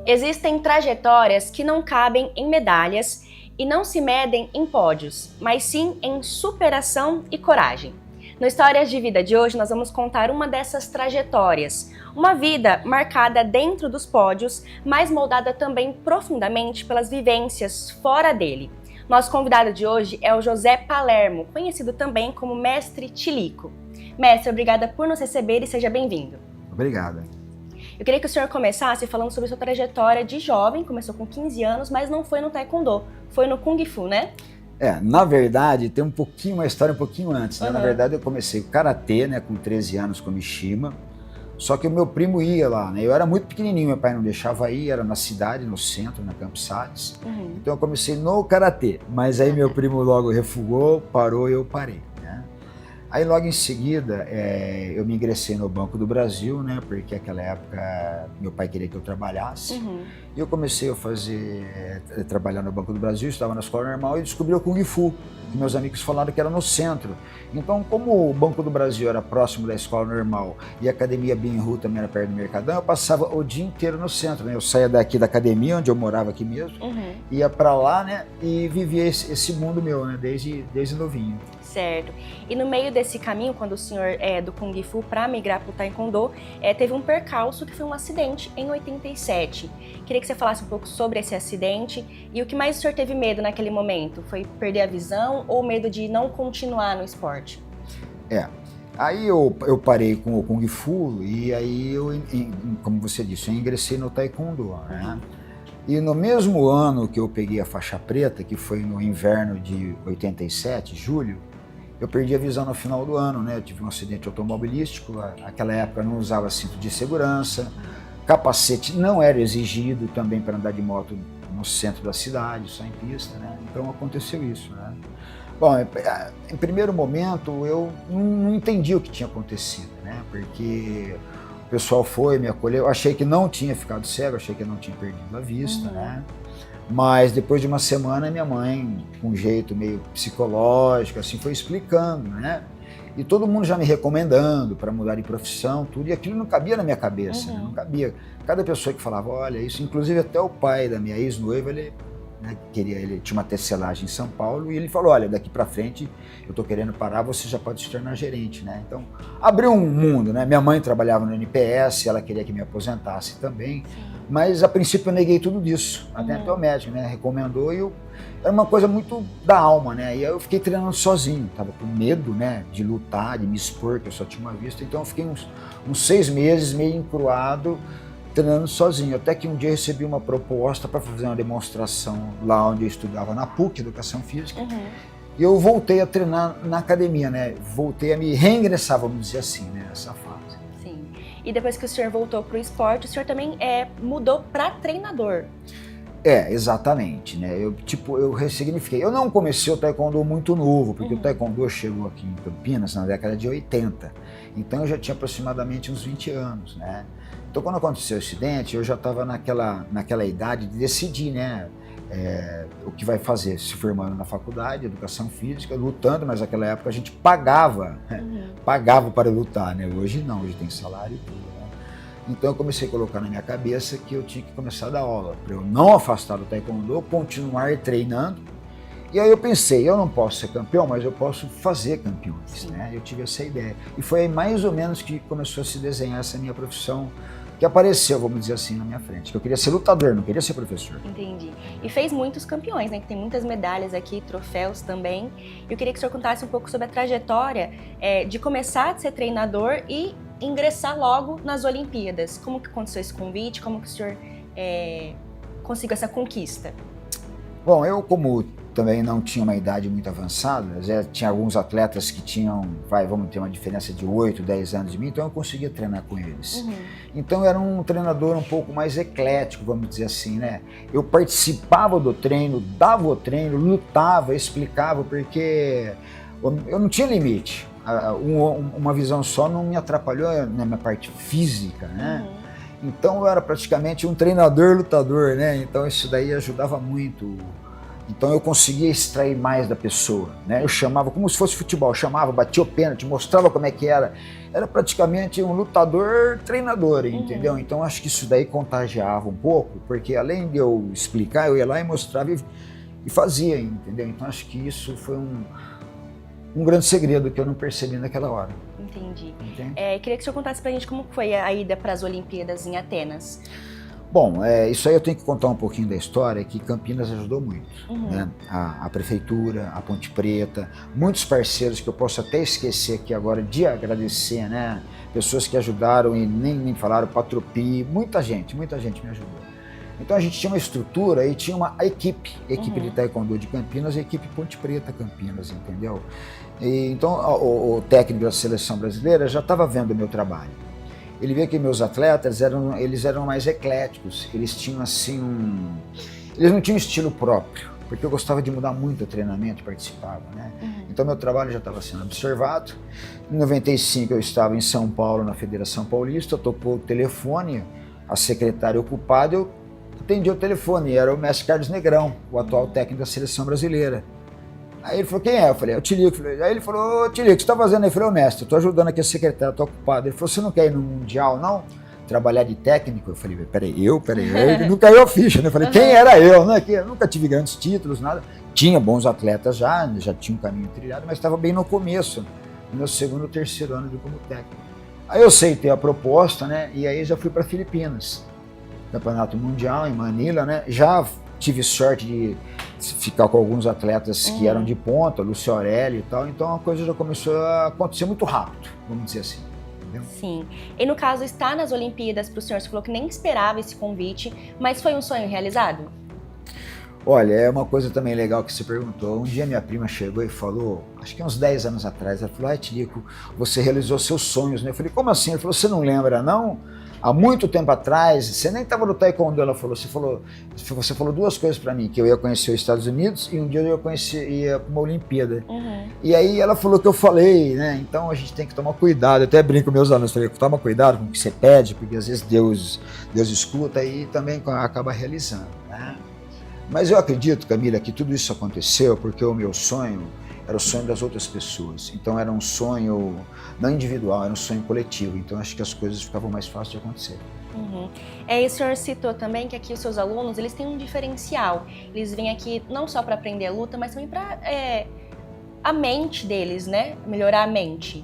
Existem trajetórias que não cabem em medalhas e não se medem em pódios, mas sim em superação e coragem. No Histórias de Vida de hoje, nós vamos contar uma dessas trajetórias. Uma vida marcada dentro dos pódios, mas moldada também profundamente pelas vivências fora dele. Nosso convidado de hoje é o José Palermo, conhecido também como Mestre Tilico. Mestre, obrigada por nos receber e seja bem-vindo. Obrigada. Eu queria que o senhor começasse falando sobre sua trajetória de jovem, começou com 15 anos, mas não foi no Taekwondo, foi no Kung Fu, né? Na verdade, tem uma história um pouquinho antes, né? Uhum. Na verdade, eu comecei Karatê, né, com 13 anos com Mishima, só que o meu primo ia lá, né? Eu era muito pequenininho, meu pai não deixava ir, era na cidade, no centro, na Campos Sales. Uhum. Então eu comecei no Karatê, mas aí meu primo logo refugou, parou e eu parei, né? Aí logo em seguida, eu me ingressei no Banco do Brasil, né? Porque naquela época meu pai queria que eu trabalhasse. Uhum. E eu comecei a trabalhar no Banco do Brasil, estava na escola normal e descobri o Kung Fu, que meus amigos falaram que era no centro. Então, como o Banco do Brasil era próximo da escola normal e a academia Binhu também era perto do Mercadão, eu passava o dia inteiro no centro, né? Eu saía daqui da academia, onde eu morava aqui mesmo, ia para lá, né? E vivia esse mundo meu, né? Desde novinho. Certo. E no meio desse caminho, quando o senhor é do Kung Fu para migrar para o Taekwondo, teve um percalço que foi um acidente em 87. Queria que você falasse um pouco sobre esse acidente e o que mais o senhor teve medo naquele momento? Foi perder a visão ou medo de não continuar no esporte? Aí eu parei com o Kung Fu e aí como você disse, eu ingressei no Taekwondo, né? E no mesmo ano que eu peguei a faixa preta, que foi no inverno de 87, julho, eu perdi a visão no final do ano, né? Eu tive um acidente automobilístico, naquela época eu não usava cinto de segurança, capacete não era exigido também para andar de moto no centro da cidade, só em pista, né? Então aconteceu isso, né? Bom, em primeiro momento eu não entendi o que tinha acontecido, né? Porque o pessoal foi, me acolheu, eu achei que não tinha ficado cego, achei que eu não tinha perdido a vista, né? Mas depois de uma semana, minha mãe, com um jeito meio psicológico, assim, foi explicando, né? E todo mundo já me recomendando para mudar de profissão, tudo, e aquilo não cabia na minha cabeça, né? Não cabia. Cada pessoa que falava, olha, isso, inclusive até o pai da minha ex-noiva, ele tinha uma tecelagem em São Paulo, e ele falou, olha, daqui para frente eu tô querendo parar, você já pode se tornar gerente, né? Então, abriu um mundo, né? Minha mãe trabalhava no NPS, ela queria que me aposentasse também. Sim. Mas a princípio eu neguei tudo disso, até o médico, né, recomendou, e era uma coisa muito da alma, né, e aí eu fiquei treinando sozinho, tava com medo, né, de lutar, de me expor, que eu só tinha uma vista, então eu fiquei uns 6 meses meio encruado, treinando sozinho, até que um dia eu recebi uma proposta para fazer uma demonstração lá onde eu estudava, na PUC, Educação Física, e eu voltei a treinar na academia, né, voltei a me reingressar, vamos dizer assim, né, nessa fase. E depois que o senhor voltou para o esporte, o senhor também mudou para treinador. Exatamente, né? Eu ressignifiquei. Eu não comecei o Taekwondo muito novo, porque o Taekwondo chegou aqui em Campinas na década de 80. Então eu já tinha aproximadamente uns 20 anos, né? Então quando aconteceu o acidente, eu já estava naquela idade de decidir, né? O que vai fazer, se formando na faculdade, educação física, lutando, mas naquela época a gente pagava, pagava para lutar, né? Hoje não, hoje tem salário e tudo, né? Então eu comecei a colocar na minha cabeça que eu tinha que começar a dar aula, para eu não afastar do Taekwondo, continuar treinando. E aí eu pensei, eu não posso ser campeão, mas eu posso fazer campeões, né? Eu tive essa ideia. E foi aí mais ou menos que começou a se desenhar essa minha profissão, que apareceu, vamos dizer assim, na minha frente. Que eu queria ser lutador, não queria ser professor. Entendi. E fez muitos campeões, né? Que tem muitas medalhas aqui, troféus também. Eu queria que o senhor contasse um pouco sobre a trajetória de começar a ser treinador e ingressar logo nas Olimpíadas. Como que aconteceu esse convite? Como que o senhor conseguiu essa conquista? Bom, eu como também não tinha uma idade muito avançada, tinha alguns atletas que tinham, vamos ter uma diferença de 8, 10 anos de mim, então eu conseguia treinar com eles. Então eu era um treinador um pouco mais eclético, vamos dizer assim, né? Eu participava do treino, dava o treino, lutava, explicava, porque eu não tinha limite. Uma visão só não me atrapalhou na minha parte física, né? Então eu era praticamente um treinador lutador, né? Então isso daí ajudava muito. Então eu conseguia extrair mais da pessoa, né? Eu chamava como se fosse futebol, chamava, batia o pênalti, mostrava como é que era. Era praticamente um lutador treinador, entendeu? Então acho que isso daí contagiava um pouco, porque além de eu explicar, eu ia lá e mostrava e fazia, entendeu? Então acho que isso foi um grande segredo que eu não percebi naquela hora. Entendi. Queria que o senhor contasse pra gente como foi a ida para as Olimpíadas em Atenas. Bom, isso aí eu tenho que contar um pouquinho da história, que Campinas ajudou muito, né? A prefeitura, a Ponte Preta, muitos parceiros que eu posso até esquecer aqui agora de agradecer, né? Pessoas que ajudaram e nem falaram, Patropi, muita gente me ajudou. Então a gente tinha uma estrutura e tinha uma equipe de Taekwondo de Campinas e a equipe Ponte Preta Campinas, entendeu? E, então o técnico da seleção brasileira já estava vendo o meu trabalho. Ele via que meus atletas eles eram mais ecléticos, eles tinham assim eles não tinham estilo próprio, porque eu gostava de mudar muito o treinamento, participava, né? Então meu trabalho já estava sendo observado. Em 95 eu estava em São Paulo, na Federação Paulista, tocou o telefone, a secretária ocupada, eu atendi o telefone, era o mestre Carlos Negrão, o atual técnico da seleção brasileira. Aí ele falou, quem é? Eu falei, é o Tilico. Aí ele falou, ô Tilico, o que você tá fazendo aí? Eu falei, ô mestre, eu tô ajudando aqui a secretária, tô ocupado. Ele falou, você não quer ir no Mundial, não? Trabalhar de técnico? Eu falei, peraí, não caiu a ficha, né? Eu falei, quem era eu, né? Que eu nunca tive grandes títulos, nada. Tinha bons atletas já tinha um caminho trilhado, mas estava bem no começo, no meu segundo ou terceiro ano como técnico. Aí eu aceitei a proposta, né? E aí já fui para Filipinas, Campeonato Mundial em Manila, né? Já tive sorte de ficar com alguns atletas que eram de ponta, Lúcio Aurélio e tal, então a coisa já começou a acontecer muito rápido, vamos dizer assim. Entendeu? Sim. E no caso, estar nas Olimpíadas para o senhor, você falou que nem esperava esse convite, mas foi um sonho realizado? Olha, é uma coisa também legal que você perguntou. Um dia minha prima chegou e falou, acho que uns 10 anos atrás, ela falou, Tilico, você realizou seus sonhos, né? Eu falei, como assim? Ela falou, você não lembra, não? Há muito tempo atrás, você nem estava no Taekwondo, ela falou, você falou duas coisas para mim, que eu ia conhecer os Estados Unidos e um dia eu ia para uma Olimpíada. E aí ela falou que eu falei, né? Então a gente tem que tomar cuidado. Eu até brinco com meus alunos, falei, toma cuidado com o que você pede, porque às vezes Deus escuta e também acaba realizando, né? Mas eu acredito, Camila, que tudo isso aconteceu porque o meu sonho era o sonho das outras pessoas. Então era um sonho não individual, era um sonho coletivo. Então acho que as coisas ficavam mais fáceis de acontecer. E o senhor citou também que aqui os seus alunos, eles têm um diferencial. Eles vêm aqui não só para aprender a luta, mas também para a mente deles, né? Melhorar a mente.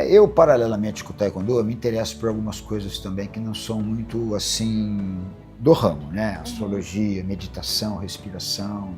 Eu paralelamente com o Taekwondo, eu me interesso por algumas coisas também que não são muito assim do ramo, né? Astrologia, meditação, respiração,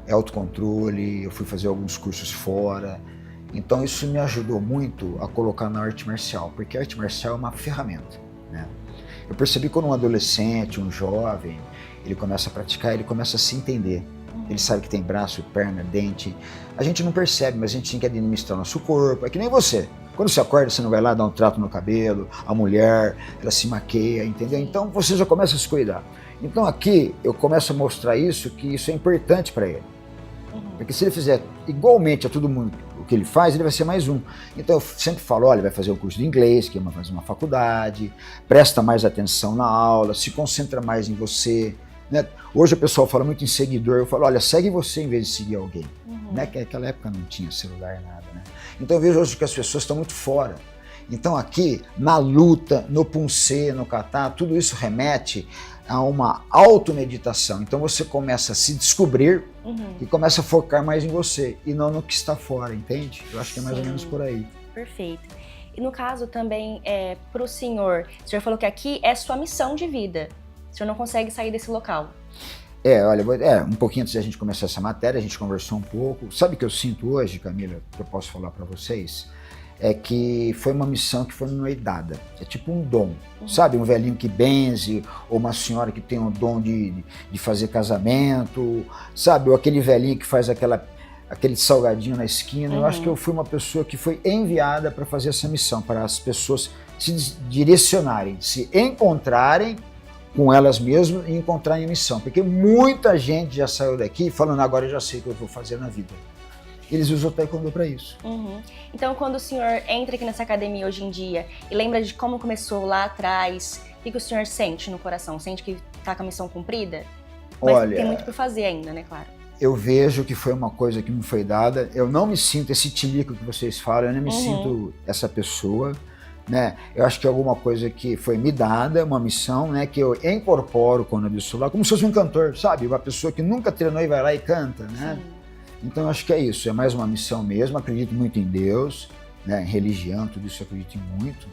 autocontrole, eu fui fazer alguns cursos fora. Então isso me ajudou muito a colocar na arte marcial, porque a arte marcial é uma ferramenta, né? Eu percebi quando um adolescente, um jovem, ele começa a praticar, ele começa a se entender. Ele sabe que tem braço, perna, dente. A gente não percebe, mas a gente tem que administrar nosso corpo. É que nem você. Quando você acorda, você não vai lá dar um trato no cabelo, a mulher, ela se maqueia, entendeu? Então você já começa a se cuidar. Então aqui eu começo a mostrar isso, que isso é importante para ele. Porque se ele fizer igualmente a todo mundo o que ele faz, ele vai ser mais um. Então eu sempre falo, olha, vai fazer um curso de inglês, que é fazer uma faculdade, presta mais atenção na aula, se concentra mais em você, né? Hoje o pessoal fala muito em seguidor, eu falo, olha, segue você em vez de seguir alguém. Né? Que naquela época não tinha celular, nada, né? Então eu vejo hoje que as pessoas estão muito fora. Então aqui, na luta, no Punse, no Kata, tudo isso remete a uma automeditação. Então você começa a se descobrir e começa a focar mais em você e não no que está fora, entende? Eu acho que é mais ou menos por aí. Perfeito. E no caso também, para o senhor falou que aqui é sua missão de vida. O senhor não consegue sair desse local. Olha, um pouquinho antes de a gente começar essa matéria, a gente conversou um pouco. Sabe o que eu sinto hoje, Camila, que eu posso falar para vocês? É que foi uma missão que foi me dada. É tipo um dom, sabe? Um velhinho que benze, ou uma senhora que tem o dom de fazer casamento, sabe? Ou aquele velhinho que faz aquele salgadinho na esquina. Eu acho que eu fui uma pessoa que foi enviada para fazer essa missão, para as pessoas se direcionarem, se encontrarem com elas mesmas e encontrarem a missão. Porque muita gente já saiu daqui falando, agora eu já sei o que eu vou fazer na vida. Eles usam o Taekwondo para isso. Então, quando o senhor entra aqui nessa academia hoje em dia e lembra de como começou lá atrás, o que o senhor sente no coração? Sente que está com a missão cumprida? Mas Olha, tem muito por fazer ainda, né, claro. Eu vejo que foi uma coisa que me foi dada. Eu não me sinto esse tinico que vocês falam, eu não me sinto essa pessoa, né? Eu acho que é alguma coisa que foi me dada, uma missão, né? Que eu incorporo quando eu estou lá, como se fosse um cantor, sabe? Uma pessoa que nunca treinou e vai lá e canta, né? Sim. Então eu acho que é isso, é mais uma missão mesmo. Acredito muito em Deus, né? Em religião, tudo isso eu acredito muito.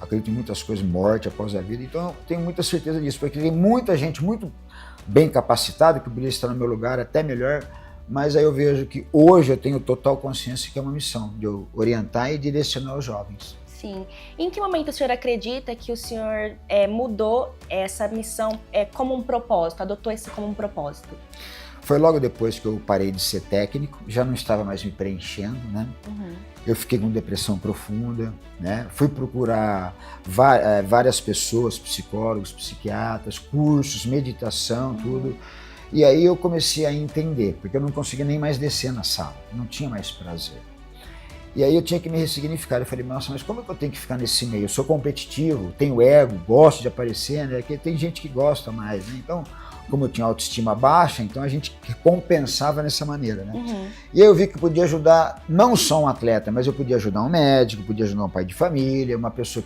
Acredito em muitas coisas, morte após a vida. Então eu tenho muita certeza disso, porque tem muita gente muito bem capacitada que poderia estar no meu lugar, até melhor, mas aí eu vejo que hoje eu tenho total consciência que é uma missão de eu orientar e direcionar os jovens. Sim. Em que momento o senhor acredita que o senhor mudou essa missão como um propósito, adotou isso como um propósito? Foi logo depois que eu parei de ser técnico, já não estava mais me preenchendo, né? Eu fiquei com depressão profunda, né? Fui procurar várias pessoas, psicólogos, psiquiatras, cursos, meditação, tudo. E aí eu comecei a entender, porque eu não conseguia nem mais descer na sala, não tinha mais prazer. E aí eu tinha que me ressignificar. Eu falei, nossa, mas como é que eu tenho que ficar nesse meio? Eu sou competitivo, tenho ego, gosto de aparecer, né? Porque tem gente que gosta mais, né? Então, como eu tinha autoestima baixa, então a gente compensava nessa maneira, né? E aí eu vi que eu podia ajudar não só um atleta, mas eu podia ajudar um médico, podia ajudar um pai de família, uma pessoa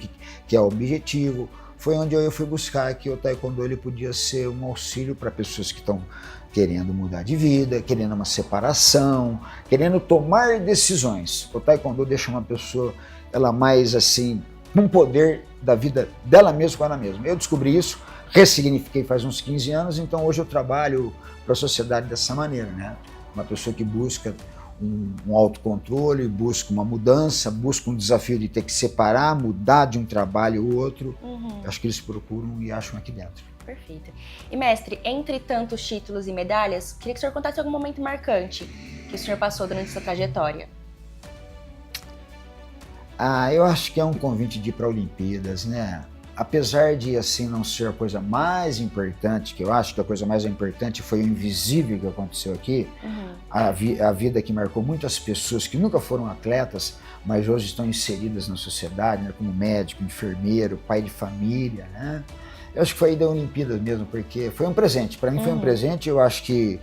que é objetivo. Foi onde eu fui buscar que o Taekwondo ele podia ser um auxílio para pessoas que estão querendo mudar de vida, querendo uma separação, querendo tomar decisões. O Taekwondo deixa uma pessoa ela mais assim, com poder da vida dela mesma com ela mesma. Eu descobri isso, ressignifiquei faz uns 15 anos, então hoje eu trabalho para a sociedade dessa maneira, né? Uma pessoa que busca um autocontrole, busca uma mudança, busca um desafio de ter que separar, mudar de um trabalho ou outro. Acho que eles procuram e acham aqui dentro. Perfeito. E mestre, entre tantos títulos e medalhas, queria que o senhor contasse algum momento marcante que o senhor passou durante sua trajetória. Eu acho que é um convite de ir para Olimpíadas, né? Apesar de assim não ser a coisa mais importante, que eu acho que a coisa mais importante foi o invisível que aconteceu aqui, a vida que marcou muitas pessoas que nunca foram atletas, mas hoje estão inseridas na sociedade, né, como médico, enfermeiro, pai de família, né? Eu acho que foi aí da Olimpíada mesmo, porque foi um presente, para mim foi um presente. Eu acho que,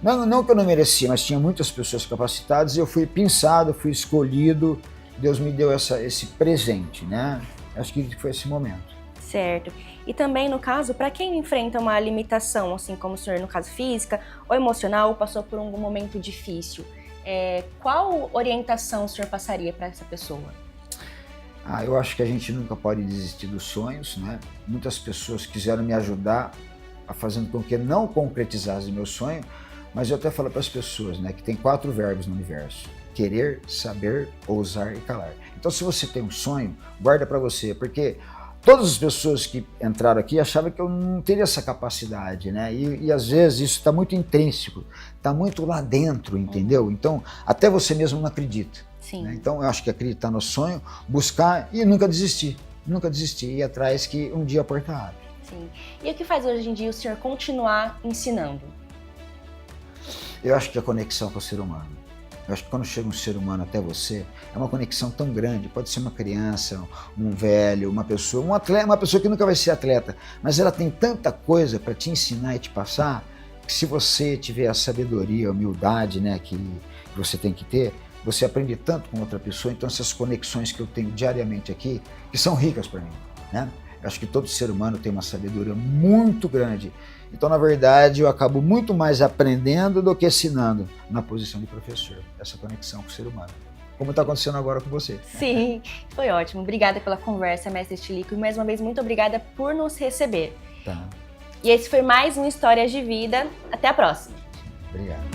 não que eu não merecia, mas tinha muitas pessoas capacitadas, eu fui pensado, fui escolhido, Deus me deu esse presente, né? Acho que foi esse momento. Certo. E também, no caso, para quem enfrenta uma limitação, assim como o senhor, no caso física ou emocional, ou passou por algum momento difícil, qual orientação o senhor passaria para essa pessoa? Eu acho que a gente nunca pode desistir dos sonhos, né? Muitas pessoas quiseram me ajudar a fazendo com que não concretizasse meu sonho, mas eu até falo para as pessoas, né, que tem 4 verbos no universo: querer, saber, ousar e calar. Então, se você tem um sonho, guarda para você, porque todas as pessoas que entraram aqui achavam que eu não teria essa capacidade, né? E às vezes isso está muito intrínseco, está muito lá dentro, entendeu? Então, até você mesmo não acredita. Sim. Né? Então, eu acho que acreditar no sonho, buscar e nunca desistir. Nunca desistir, ir atrás que um dia a porta abre. Sim. E o que faz hoje em dia o senhor continuar ensinando? Eu acho que a conexão com o ser humano. Eu acho que quando chega um ser humano até você, é uma conexão tão grande. Pode ser uma criança, um velho, uma pessoa, um atleta, uma pessoa que nunca vai ser atleta, mas ela tem tanta coisa para te ensinar e te passar, que se você tiver a sabedoria, a humildade, né, que você tem que ter, você aprende tanto com outra pessoa. Então essas conexões que eu tenho diariamente aqui, que são ricas para mim, né? Eu acho que todo ser humano tem uma sabedoria muito grande. Então, na verdade, eu acabo muito mais aprendendo do que ensinando na posição de professor. Essa conexão com o ser humano. Como está acontecendo agora com você. Sim, foi ótimo. Obrigada pela conversa, mestre Stilicho. E mais uma vez, muito obrigada por nos receber. Tá. E esse foi mais um Histórias de Vida. Até a próxima. Obrigado.